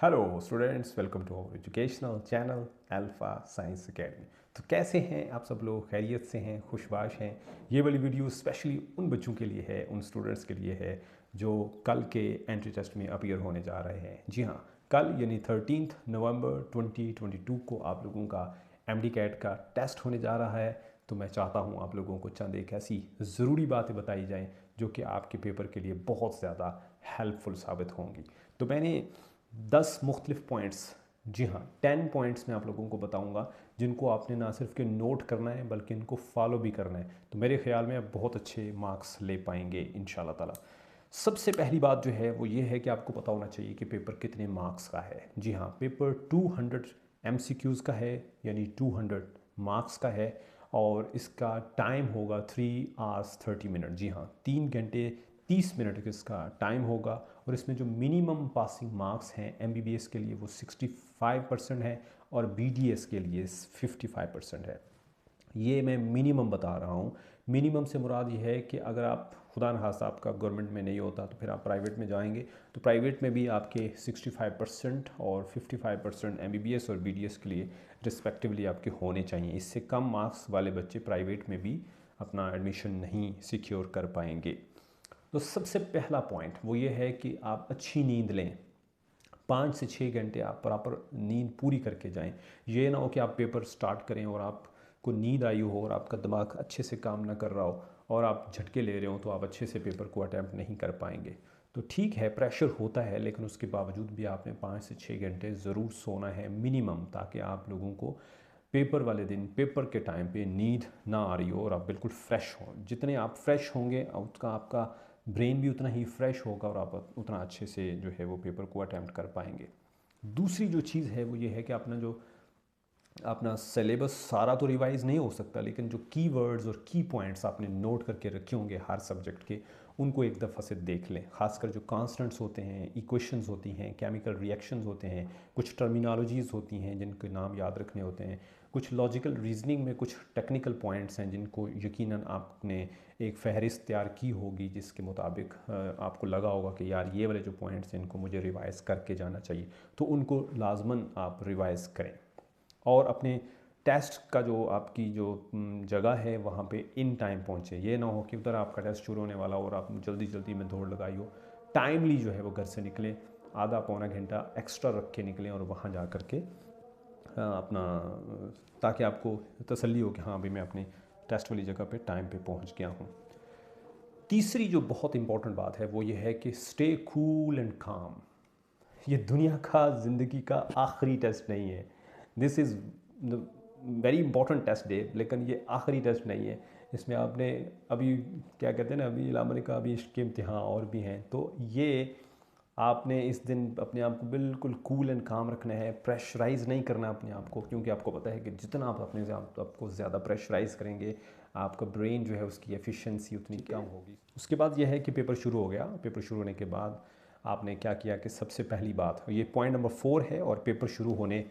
Hello students, welcome to our educational channel alpha science academy. तो कैसे हैं आप सब लोग? खैरियत से हैं, खुशबाश हैं? ये वाली वीडियो स्पेशली उन बच्चों के लिए है, उन स्टूडेंट्स के लिए है जो कल के एंट्री टेस्ट में अपीयर होने जा रहे हैं। जी हाँ, कल यानी 13 नवंबर 2022 को आप लोगों का एमडी कैट का टेस्ट होने जा रहा है। तो मैं चाहता हूँ आप लोगों को चंद एक ऐसी ज़रूरी बातें बताई जाएँ जो कि आपके पेपर के लिए बहुत ज़्यादा हेल्पफुल साबित होंगी। तो मैंने 10 मुख्तलिफ पॉइंट्स, जी हाँ 10 पॉइंट्स मैं आप लोगों को बताऊंगा जिनको आपने ना सिर्फ के नोट करना है बल्कि इनको फॉलो भी करना है। तो मेरे ख्याल में आप बहुत अच्छे मार्क्स ले पाएंगे इंशाल्लाह ताला। सबसे पहली बात जो है वो ये है कि आपको पता होना चाहिए कि पेपर कितने मार्क्स का है। जी हाँ, पेपर 200 MCQs का है, यानी 200 मार्क्स का है। और इसका टाइम होगा 3 आवर्स 30 मिनट। जी हाँ, 3 घंटे 30 मिनट इसका टाइम होगा। और इसमें जो मिनिमम पासिंग मार्क्स हैं MBBS के लिए वो 65% है और BDS के लिए 55% है। ये मैं मिनिमम बता रहा हूँ। मिनिमम से मुराद ये है कि अगर आप खुदा न खास्ता आपका गवर्नमेंट में नहीं होता तो फिर आप प्राइवेट में जाएंगे तो प्राइवेट में भी आपके 65% और 55% MBBS और BDS के लिए रिस्पेक्टिवली आपके होने चाहिए। इससे कम मार्क्स वाले बच्चे प्राइवेट में भी अपना एडमिशन नहीं सिक्योर कर पाएंगे। तो सबसे पहला पॉइंट वो ये है कि आप अच्छी नींद लें। 5 से 6 घंटे आप प्रॉपर नींद पूरी करके जाएं। ये ना हो कि आप पेपर स्टार्ट करें और आपको नींद आई हो और आपका दिमाग अच्छे से काम ना कर रहा हो और आप झटके ले रहे हो तो आप अच्छे से पेपर को अटैम्प्ट नहीं कर पाएंगे। तो ठीक है, प्रेशर होता है, लेकिन उसके बावजूद भी आपने 5 से 6 घंटे ज़रूर सोना है मिनिमम, ताकि आप लोगों को पेपर वाले दिन पेपर के टाइम पे नींद ना आ रही हो और आप बिल्कुल फ्रेश हो। जितने आप फ्रेश होंगे उसका आपका ब्रेन भी उतना ही फ्रेश होगा और आप उतना अच्छे से जो है वो पेपर को अटैम्प्ट कर पाएंगे। दूसरी जो चीज़ है वो ये है कि अपना सिलेबस सारा तो रिवाइज़ नहीं हो सकता, लेकिन जो कीवर्ड्स और की पॉइंट्स आपने नोट करके रखे होंगे हर सब्जेक्ट के, उनको एक दफ़ा से देख लें। खासकर जो कॉन्स्टेंट्स होते हैं, इक्वेशंस होती हैं, केमिकल रिएक्शंस होते हैं, कुछ टर्मिनोलॉजीज़ होती हैं जिनके नाम याद रखने होते हैं, कुछ लॉजिकल रीजनिंग में कुछ टेक्निकल पॉइंट्स हैं जिनको यकीनन आपने एक फ़हरिस्त तैयार की होगी जिसके मुताबिक आपको लगा होगा कि यार ये वाले जो पॉइंट्स हैं इनको मुझे रिवाइज़ करके जाना चाहिए। तो उनको लाजमन आप रिवाइज़ करें। और अपने टेस्ट का जो आपकी जो जगह है वहाँ पे इन टाइम पहुँचे। ये ना हो कि उधर आपका टेस्ट शुरू होने वाला हो और आप जल्दी जल्दी में दौड़ लगाई हो। टाइमली जो है वो घर से निकलें, आधा पौना घंटा एक्स्ट्रा रख के निकलें और वहाँ जा कर के अपना, ताकि आपको तसल्ली हो कि हाँ अभी मैं अपनी टेस्ट वाली जगह पे टाइम पे पहुँच गया हूँ। तीसरी जो बहुत इंपॉर्टेंट बात है वो ये है कि स्टे कूल एंड काम। ये दुनिया का ज़िंदगी का आखिरी टेस्ट नहीं है। This is very important test day, लेकिन ये आखिरी टेस्ट नहीं है। इसमें आपने अभी क्या कहते हैं ना, अभी इलामा ने कहा अभी इसके इम्तिहान और भी हैं। तो ये आपने इस दिन अपने आप को बिल्कुल कूल एंड काम रखना है, प्रेशराइज़ नहीं करना अपने आप को, क्योंकि आपको पता है कि जितना आप अपने आपको ज़्यादा प्रेशराइज़ करेंगे आपका ब्रेन जो है उसकी एफिशिएंसी उतनी कम होगी। उसके बाद यह है कि पेपर शुरू हो गया। पेपर शुरू होने के बाद आपने क्या किया कि सबसे पहली बात, ये पॉइंट नंबर 4 है, और पेपर शुरू होने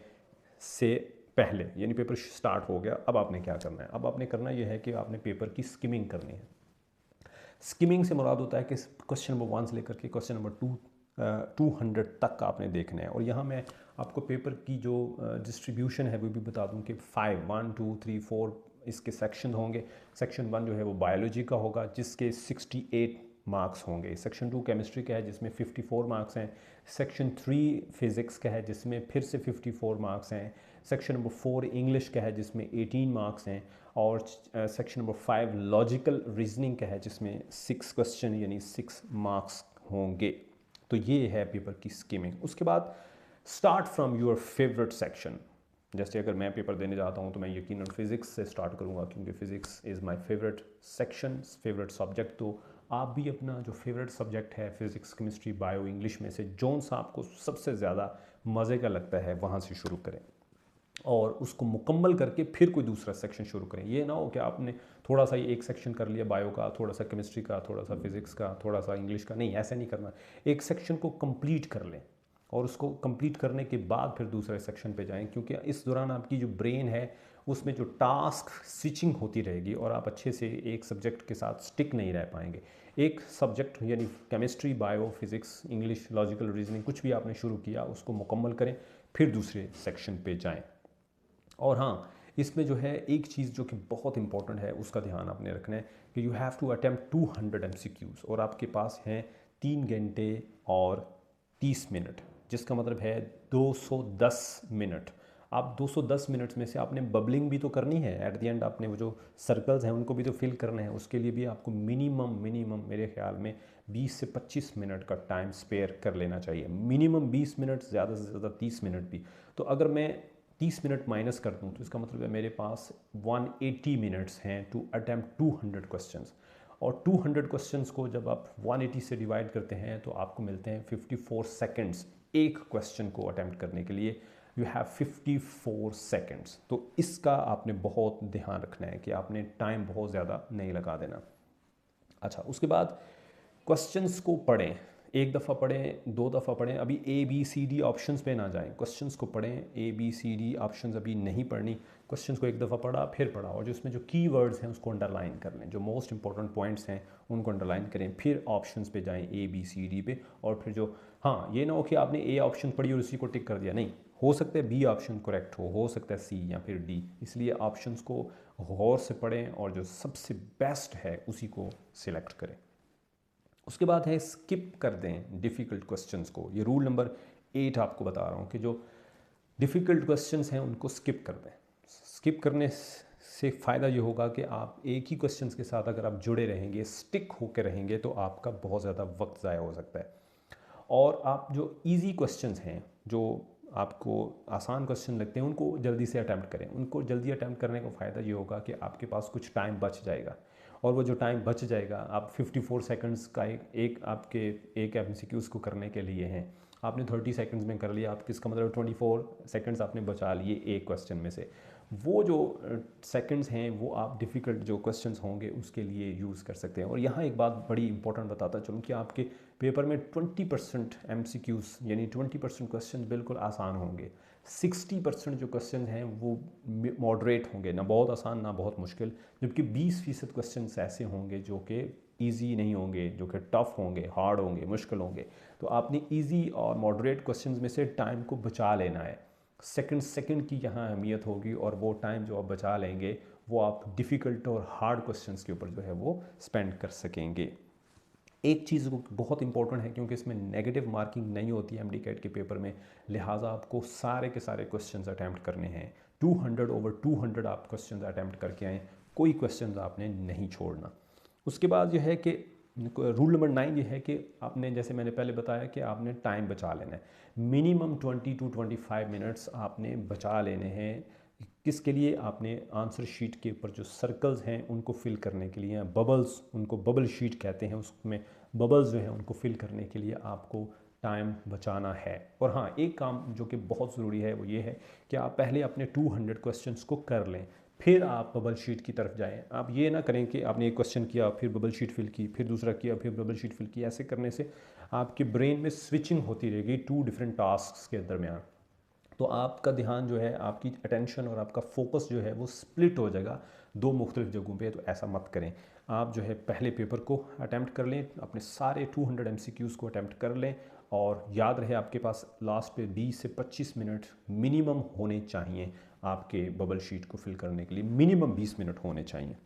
से पहले यानी पेपर स्टार्ट हो गया, अब आपने क्या करना है? अब आपने करना यह है कि आपने पेपर की स्किमिंग करनी है। स्किमिंग से मुराद होता है कि क्वेश्चन नंबर 1 से लेकर के क्वेश्चन नंबर 200 तक आपने देखना है। और यहाँ मैं आपको पेपर की जो डिस्ट्रीब्यूशन है वो भी बता दूँ कि 1 2 3 4 इसके सेक्शन होंगे। सेक्शन 1 जो है वो बायोलॉजी का होगा जिसके 68 मार्क्स होंगे। सेक्शन 2 केमिस्ट्री का है जिसमें 54 मार्क्स हैं। सेक्शन 3 फिज़िक्स का है जिसमें फिर से 54 मार्क्स हैं। सेक्शन नंबर 4 इंग्लिश का है जिसमें 18 मार्क्स हैं। और सेक्शन नंबर 5 लॉजिकल रीजनिंग का है जिसमें 6 क्वेश्चन यानी 6 मार्क्स होंगे। तो ये है पेपर की स्कीमिंग। उसके बाद start from your favourite section. जैसे अगर मैं पेपर देने जाता हूँ तो मैं यकीनन फ़िज़िक्स से स्टार्ट करूँगा, क्योंकि physics is my favourite section, favourite subject. तो आप भी अपना जो फेवरेट सब्जेक्ट है फ़िज़िक्स, केमिस्ट्री, बायो, इंग्लिश में से जौन सा आपको सबसे ज़्यादा मज़े का लगता है वहाँ से शुरू करें और उसको मुकम्मल करके फिर कोई दूसरा सेक्शन शुरू करें। ये ना हो कि आपने थोड़ा सा ही एक सेक्शन कर लिया बायो का, थोड़ा सा केमिस्ट्री का, थोड़ा सा फिज़िक्स का, थोड़ा सा इंग्लिश का। नहीं, ऐसा नहीं करना। एक सेक्शन को कंप्लीट कर लें। और उसको कंप्लीट करने के बाद फिर दूसरे सेक्शन पे जाएं, क्योंकि इस दौरान आपकी जो ब्रेन है उसमें जो टास्क स्विचिंग होती रहेगी और आप अच्छे से एक सब्जेक्ट के साथ स्टिक नहीं रह पाएंगे। एक सब्जेक्ट यानी chemistry, bio, physics, English, logical reasoning कुछ भी आपने शुरू किया उसको मुकम्मल करें, फिर दूसरे सेक्शन पे जाएं। और हाँ, इसमें जो है एक चीज़ जो कि बहुत इंपॉर्टेंट है उसका ध्यान आपने रखना है कि you have to attempt 200 MCQs और आपके पास हैं 3 घंटे और 30 मिनट, जिसका मतलब है 210 मिनट। आप 210 मिनट्स में से आपने बबलिंग भी तो करनी है, एट द एंड आपने वो जो सर्कल्स हैं उनको भी तो फिल करने हैं, उसके लिए भी आपको मिनिमम मेरे ख्याल में 20 से 25 मिनट का टाइम स्पेयर कर लेना चाहिए। मिनिमम 20 मिनट, ज़्यादा से ज़्यादा 30 मिनट भी। तो अगर मैं 30 मिनट माइनस कर दूँ तो इसका मतलब है मेरे पास 180 मिनट्स हैं टू अटैम्प्ट 200 क्वेश्चंस। और 200 क्वेश्चंस को जब आप 180 से डिवाइड करते हैं तो आपको मिलते हैं 54 सेकंड्स एक क्वेश्चन को अटैम्प्ट करने के लिए। You have 54 seconds. तो इसका आपने बहुत ध्यान रखना है कि आपने टाइम बहुत ज़्यादा नहीं लगा देना। अच्छा, उसके बाद क्वेश्चंस को पढ़ें, एक दफ़ा पढ़ें, 2 दफ़ा पढ़ें। अभी ABCD ऑप्शंस पे ना जाएं, क्वेश्चंस को पढ़ें। ABCD ऑप्शंस अभी नहीं पढ़नी, क्वेश्चंस को एक दफ़ा पढ़ा फिर पढ़ा, और जो उसमें जो कीवर्ड्स हैं उसको अंडरलाइन कर लें, जो मोस्ट इंपॉर्टेंट पॉइंट्स हैं उनको अंडरलाइन करें, फिर ऑप्शंस पे जाएं ABCD पे। और फिर जो, हाँ, ये ना हो कि आपने A ऑप्शन पढ़ी और उसी को टिक कर दिया, नहीं, हो सकता है B ऑप्शन करेक्ट हो सकता है C या फिर D, इसलिए ऑप्शंस को गौर से पढ़ें और जो सबसे बेस्ट है उसी को सिलेक्ट करें। उसके बाद है स्किप कर दें डिफ़िकल्ट क्वेश्चंस को। ये रूल नंबर 8 आपको बता रहा हूँ कि जो डिफ़िकल्ट क्वेश्चंस हैं उनको स्किप कर दें। स्किप करने से फ़ायदा ये होगा कि आप एक ही क्वेश्चंस के साथ अगर आप जुड़े रहेंगे, स्टिक होकर रहेंगे, तो आपका बहुत ज़्यादा वक्त ज़ाया हो सकता है। और आप जो इजी क्वेश्चंस हैं, जो आपको आसान क्वेश्चन लगते हैं, उनको जल्दी से अटैम्प्ट करें। उनको जल्दी अटैम्प्ट करने का फ़ायदा ये होगा कि आपके पास कुछ टाइम बच जाएगा, और वो जो टाइम बच जाएगा, आप 54 सेकंड्स का एक आपके एक MCQs को करने के लिए हैं, आपने 30 सेकंड्स में कर लिया, आप किसका मतलब 24 सेकंड्स आपने बचा लिए एक क्वेश्चन में से। वो जो सेकंड्स हैं वो आप डिफ़िकल्ट जो क्वेश्चंस होंगे उसके लिए यूज़ कर सकते हैं। और यहाँ एक बात बड़ी इंपॉर्टेंट बताता चलूँ कि आपके पेपर में 20% MCQs यानी 20% क्वेश्चन बिल्कुल आसान होंगे, 60% जो क्वेश्चन हैं वो मॉडरेट होंगे, ना बहुत आसान ना बहुत मुश्किल, जबकि 20% क्वेश्चन ऐसे होंगे जो कि ईजी नहीं होंगे, जो कि टफ़ होंगे, हार्ड होंगे, मुश्किल होंगे। तो आपने ईजी और मॉडरेट क्वेश्चंस में से टाइम को बचा लेना है। सेकंड की यहाँ अहमियत होगी, और वो टाइम जो आप बचा लेंगे वो आप डिफ़िकल्ट और हार्ड क्वेश्चंस के ऊपर जो है वो स्पेंड कर सकेंगे। एक चीज़ बहुत इंपॉर्टेंट है, क्योंकि इसमें नेगेटिव मार्किंग नहीं होती है MD-CAT के पेपर में, लिहाजा आपको सारे के सारे क्वेश्चंस अटैम्प्ट करने हैं। 200 ओवर 200 आप क्वेश्चंस अटैम्प्ट करके आएँ, कोई क्वेश्चंस आपने नहीं छोड़ना। उसके बाद यह है कि रूल नंबर 9 ये है कि आपने, जैसे मैंने पहले बताया, कि आपने टाइम बचा लेना है। मिनिमम 20 to 25 मिनट्स आपने बचा लेने हैं। किसके लिए? आपने आंसर शीट के ऊपर जो सर्कल्स हैं उनको फिल करने के लिए, बबल्स, उनको बबल शीट कहते हैं, उसमें बबल्स जो हैं उनको फिल करने के लिए आपको टाइम बचाना है। और हाँ, एक काम जो कि बहुत ज़रूरी है वो ये है कि आप पहले अपने 200 क्वेश्चंस को कर लें, फिर आप बबल शीट की तरफ जाएं। आप ये ना करें कि आपने एक क्वेश्चन किया, फिर बबल शीट फिल की, फिर दूसरा किया, फिर बबल शीट फिल की। ऐसे करने से आपके ब्रेन में स्विचिंग होती रहेगी 2 डिफरेंट टास्क्स के दरमियान। तो आपका ध्यान जो है, आपकी अटेंशन और आपका फोकस जो है वो स्प्लिट हो जाएगा 2 मुख्तलिफ जगहों पे। तो ऐसा मत करें। आप जो है पहले पेपर को अटैम्प्ट कर लें, अपने सारे 200 MCQs को अटैम्प्ट कर लें, और याद रहे आपके पास लास्ट पे 20 से 25 मिनट मिनिमम होने चाहिए। आपके बबल शीट को फिल करने के लिए मिनिमम 20 मिनट होने चाहिए।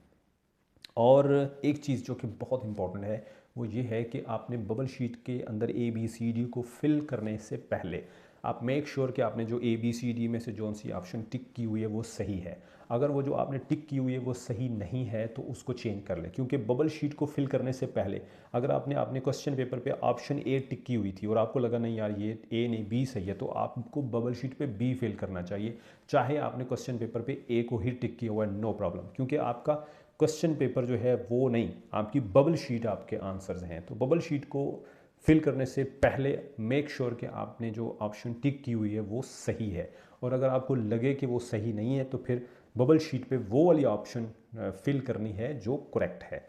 और एक चीज़ जो कि बहुत इंपॉर्टेंट है वो ये है कि आपने बबल शीट के अंदर ABCD को फिल करने से पहले आप मेक श्योर कि आपने जो ABCD में से जो सी ऑप्शन टिक की हुई है वो सही है। अगर वो जो आपने टिक की हुई है वो सही नहीं है तो उसको चेंज कर लें, क्योंकि बबल शीट को फिल करने से पहले अगर आपने क्वेश्चन पेपर पे ऑप्शन A टिक की हुई थी और आपको लगा नहीं यार ये A नहीं B सही है, तो आपको बबल शीट पे B फिल करना चाहिए, चाहे आपने क्वेश्चन पेपर पे A को ही टिक किया हुआ है, नो प्रॉब्लम, क्योंकि आपका क्वेश्चन पेपर जो है वो नहीं, आपकी बबल शीट आपके आंसर्स हैं। तो बबल शीट को फिल करने से पहले मेक श्योर कि आपने जो ऑप्शन टिक की हुई है वो सही है, और अगर आपको लगे कि वो सही नहीं है तो फिर बबल शीट पे वो वाली ऑप्शन फिल करनी है जो करेक्ट है।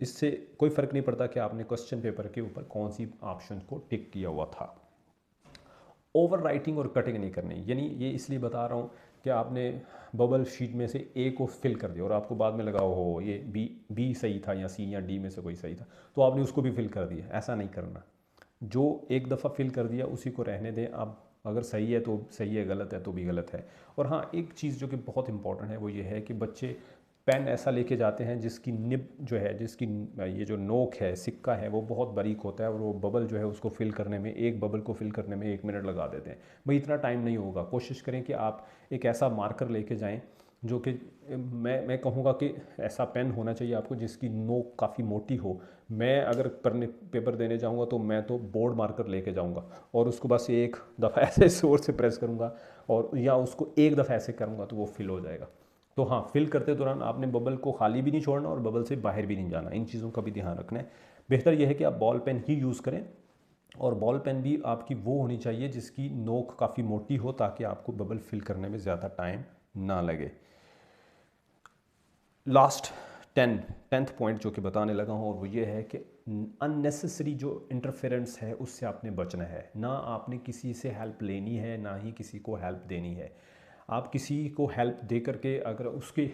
इससे कोई फ़र्क नहीं पड़ता कि आपने क्वेश्चन पेपर के ऊपर कौन सी ऑप्शन को टिक किया हुआ था। ओवर राइटिंग और कटिंग नहीं करनी। यानी ये इसलिए बता रहा हूँ कि आपने बबल शीट में से ए को फिल कर दिया और आपको बाद में लगा हो ये बी सही था या सी या डी में से कोई सही था, तो आपने उसको भी फिल कर दिया। ऐसा नहीं करना। जो एक दफ़ा फिल कर दिया उसी को रहने दें। आप अगर सही है तो सही है, गलत है तो भी गलत है। और हाँ, एक चीज़ जो कि बहुत इंपॉर्टेंट है वो ये है कि बच्चे पेन ऐसा लेके जाते हैं जिसकी निब जो है, जिसकी ये जो नोक है, सिक्का है, वो बहुत बारीक होता है और वो बबल जो है उसको फिल करने में, एक बबल को फिल करने में 1 मिनट लगा देते हैं। भाई इतना टाइम नहीं होगा। कोशिश करें कि आप एक ऐसा मार्कर लेके जाएं जो कि मैं कहूँगा कि ऐसा पेन होना चाहिए आपको जिसकी नोक काफ़ी मोटी हो। मैं अगर पेपर देने जाऊँगा तो मैं तो बोर्ड मार्कर लेके जाऊँगा और उसको बस एक दफ़ा ऐसे ज़ोर से प्रेस करूँगा और या उसको एक दफ़ा ऐसे करूँगा तो वो फिल हो जाएगा। तो हाँ, फिल करते दौरान आपने बबल को खाली भी नहीं छोड़ना और बबल से बाहर भी नहीं जाना। इन चीज़ों का भी ध्यान रखना है। बेहतर यह है कि आप बॉल पेन ही यूज़ करें और बॉल पेन भी आपकी वो होनी चाहिए जिसकी नोक काफ़ी मोटी हो ताकि आपको बबल फिल करने में ज़्यादा टाइम ना लगे। लास्ट 10th पॉइंट जो कि बताने लगा हूँ और वो ये है कि अननेसेसरी जो इंटरफेरेंस है उससे आपने बचना है। ना आपने किसी से हेल्प लेनी है, ना ही किसी को हेल्प देनी है। आप किसी को हेल्प दे करके अगर उसके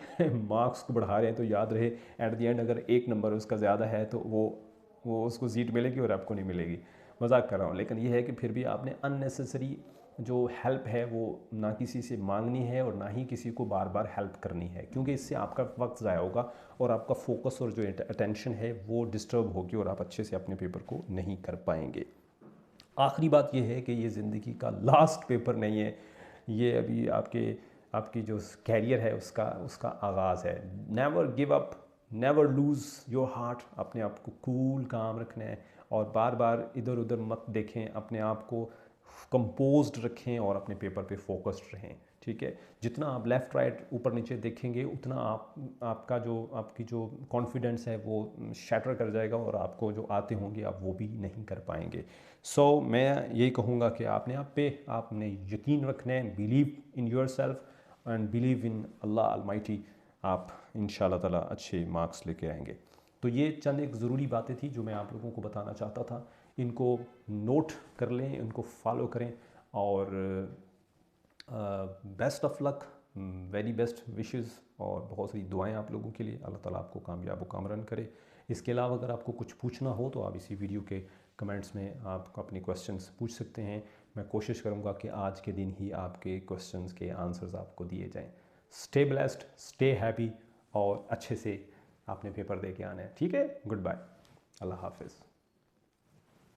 मार्क्स को बढ़ा रहे हैं तो याद रहे एट द एंड अगर 1 नंबर उसका ज़्यादा है तो वो उसको सीट मिलेगी और आपको नहीं मिलेगी। मजाक कर रहा हूँ, लेकिन ये है कि फिर भी आपने अननेसेसरी जो हेल्प है वो ना किसी से मांगनी है और ना ही किसी को बार बार हेल्प करनी है, क्योंकि इससे आपका वक्त ज़ाया होगा और आपका फोकस और जो अटेंशन है वो डिस्टर्ब होगी और आप अच्छे से अपने पेपर को नहीं कर पाएंगे। आखिरी बात यह है कि ये ज़िंदगी का लास्ट पेपर नहीं है, ये अभी आपकी जो कैरियर है उसका आगाज़ है। Never give up, never lose your heart. अपने आप को कूल काम रखना है और बार बार इधर उधर मत देखें, अपने आप को कंपोज्ड रखें और अपने पेपर पे फोकस्ड रहें। ठीक है, जितना आप लेफ़्ट राइट ऊपर नीचे देखेंगे उतना आपकी जो कॉन्फिडेंस है वो शैटर कर जाएगा और आपको जो आते होंगे आप वो भी नहीं कर पाएंगे। मैं यही कहूँगा कि आपने यकीन रखना है, believe in your self and believe in Allah Almighty. आप इंशाल्लाह ताला अच्छे मार्क्स लेके आएंगे। तो ये चंद एक ज़रूरी बातें थी जो मैं आप लोगों को बताना चाहता था। इनको नोट कर लें, इनको फॉलो करें और best of luck, very best wishes और बहुत सारी दुआएं आप लोगों के लिए। अल्लाह ताला आपको कामयाब व कामरान करे। इसके अलावा अगर आपको कुछ पूछना हो तो आप इसी वीडियो के कमेंट्स में आप अपने क्वेश्चंस पूछ सकते हैं। मैं कोशिश करूंगा कि आज के दिन ही आपके क्वेश्चंस के आंसर्स आपको दिए जाएं। स्टे ब्लेस्ड, स्टे हैप्पी और अच्छे से आपने पेपर दे के आना है। ठीक है, गुड बाय, अल्लाह हाफिज़।